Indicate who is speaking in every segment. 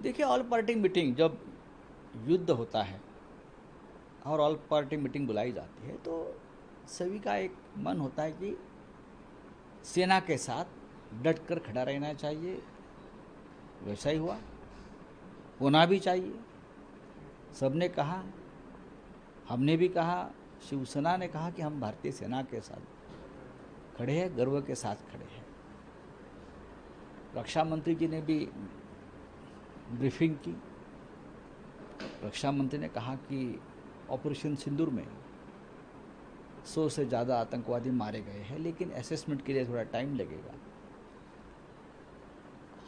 Speaker 1: देखिए, all party meeting जब युद्ध होता है और ऑल पार्टी मीटिंग बुलाई जाती है तो सभी का एक मन होता है कि सेना के साथ डट कर खड़ा रहना चाहिए। वैसा ही हुआ, होना भी चाहिए। सबने कहा, हमने भी कहा, शिवसेना ने कहा कि हम भारतीय सेना के साथ खड़े हैं, गर्व के साथ खड़े हैं। रक्षा मंत्री जी ने भी ब्रीफिंग की। रक्षा मंत्री ने कहा कि ऑपरेशन सिंदूर में 100 से ज़्यादा आतंकवादी मारे गए हैं, लेकिन असेसमेंट के लिए थोड़ा टाइम लगेगा।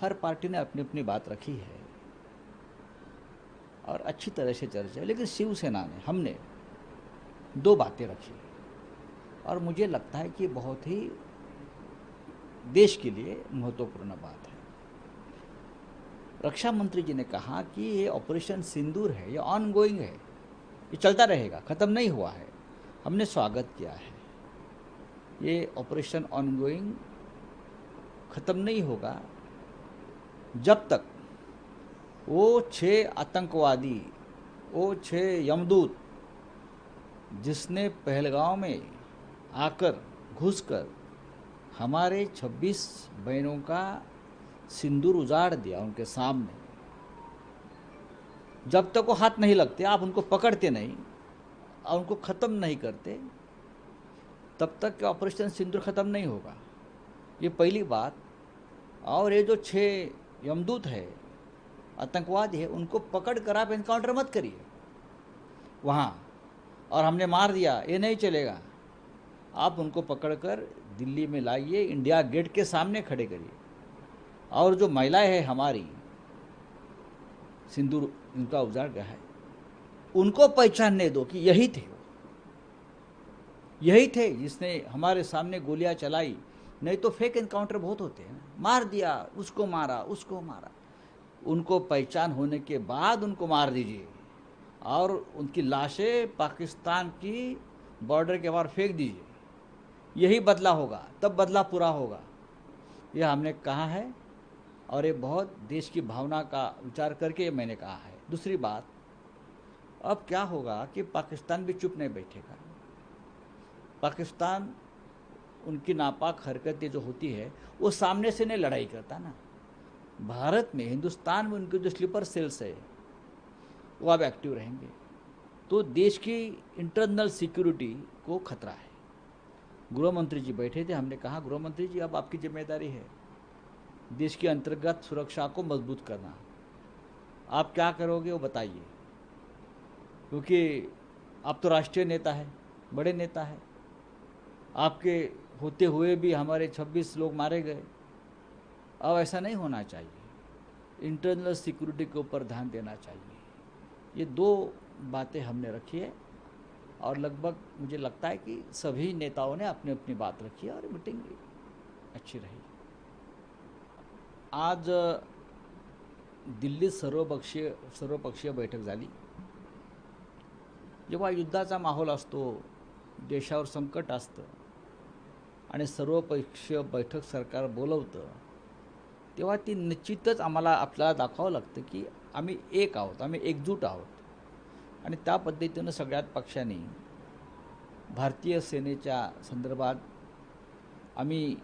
Speaker 1: हर पार्टी ने अपनी अपनी बात रखी है और अच्छी तरह से चर्चा है, लेकिन शिवसेना ने, हमने दो बातें रखी और मुझे लगता है कि बहुत ही देश के लिए महत्वपूर्ण बात है। रक्षा मंत्री जी ने कहा कि ये ऑपरेशन सिंदूर है, ये ऑनगोइंग है, ये चलता रहेगा, ख़त्म नहीं हुआ है। हमने स्वागत किया है। ये ऑपरेशन ऑनगोइंग ख़त्म नहीं होगा जब तक वो 6 आतंकवादी, वो 6 यमदूत जिसने पहलगांव में आकर घुसकर हमारे 26 बहनों का सिंदूर उजाड़ दिया उनके सामने, जब तक वो हाथ नहीं लगते, आप उनको पकड़ते नहीं और उनको ख़त्म नहीं करते, तब तक कि ऑपरेशन सिंदूर ख़त्म नहीं होगा। ये पहली बात। और ये जो 6 यमदूत है, आतंकवादी है, उनको पकड़ कर आप इनकाउंटर मत करिए वहाँ और हमने मार दिया, ये नहीं चलेगा। आप उनको पकड़कर दिल्ली में लाइए, इंडिया गेट के सामने खड़े करिए। और जो महिलाएं हैं हमारी, सिंदूर उनका उजाड़ गया है, उनको पहचानने दो कि यही थे, यही थे जिसने हमारे सामने गोलियां चलाई। नहीं तो फेक एनकाउंटर बहुत होते हैं, मार दिया, उसको मारा, उसको मारा। उनको पहचान होने के बाद उनको मार दीजिए और उनकी लाशें पाकिस्तान की बॉर्डर के बाहर फेंक दीजिए। यही बदला होगा, तब बदला पूरा होगा। यह हमने कहा है और ये बहुत देश की भावना का विचार करके मैंने कहा है। दूसरी बात, अब क्या होगा कि पाकिस्तान भी चुप नहीं बैठेगा। पाकिस्तान, उनकी नापाक हरकतें जो होती है वो सामने से नहीं लड़ाई करता ना। भारत में, हिंदुस्तान में उनके जो स्लीपर सेल्स है वो अब एक्टिव रहेंगे, तो देश की इंटरनल सिक्योरिटी को खतरा है। गृह मंत्री जी बैठे थे, हमने कहा गृह मंत्री जी अब आपकी जिम्मेदारी है देश की अंतर्गत सुरक्षा को मजबूत करना। आप क्या करोगे वो बताइए, क्योंकि आप तो राष्ट्रीय नेता है, बड़े नेता है। आपके होते हुए भी हमारे 26 लोग मारे गए। अब ऐसा नहीं होना चाहिए। इंटरनल सिक्योरिटी के ऊपर ध्यान देना चाहिए। ये दो बातें हमने रखी है और लगभग मुझे लगता है कि सभी नेताओं ने अपनी अपनी बात रखी है और मीटिंग अच्छी रही। आज दिल्लीत सर्वपक्षीय बैठक झाली। जेव्हा युद्धाचा माहोल असतो, देशावर संकट असतं आणि सर्वपक्षीय बैठक सरकार बोलवतं, तेव्हा ती निश्चितच आपल्याला दाखवावं लागतं की आम्ही एक आहोत, आम्ही एकजूट आहोत। आणि त्या पद्धतीनं सगळ्यात पक्षांनी भारतीय सेनेच्या संदर्भात आम्ही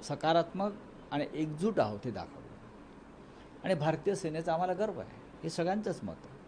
Speaker 1: सकारात्मक आणि एकजूट आहोत हे दाखवलं आणि भारतीय सेनेचा आम्हाला गर्व आहे, हे सगळ्यांचंच मत आहे।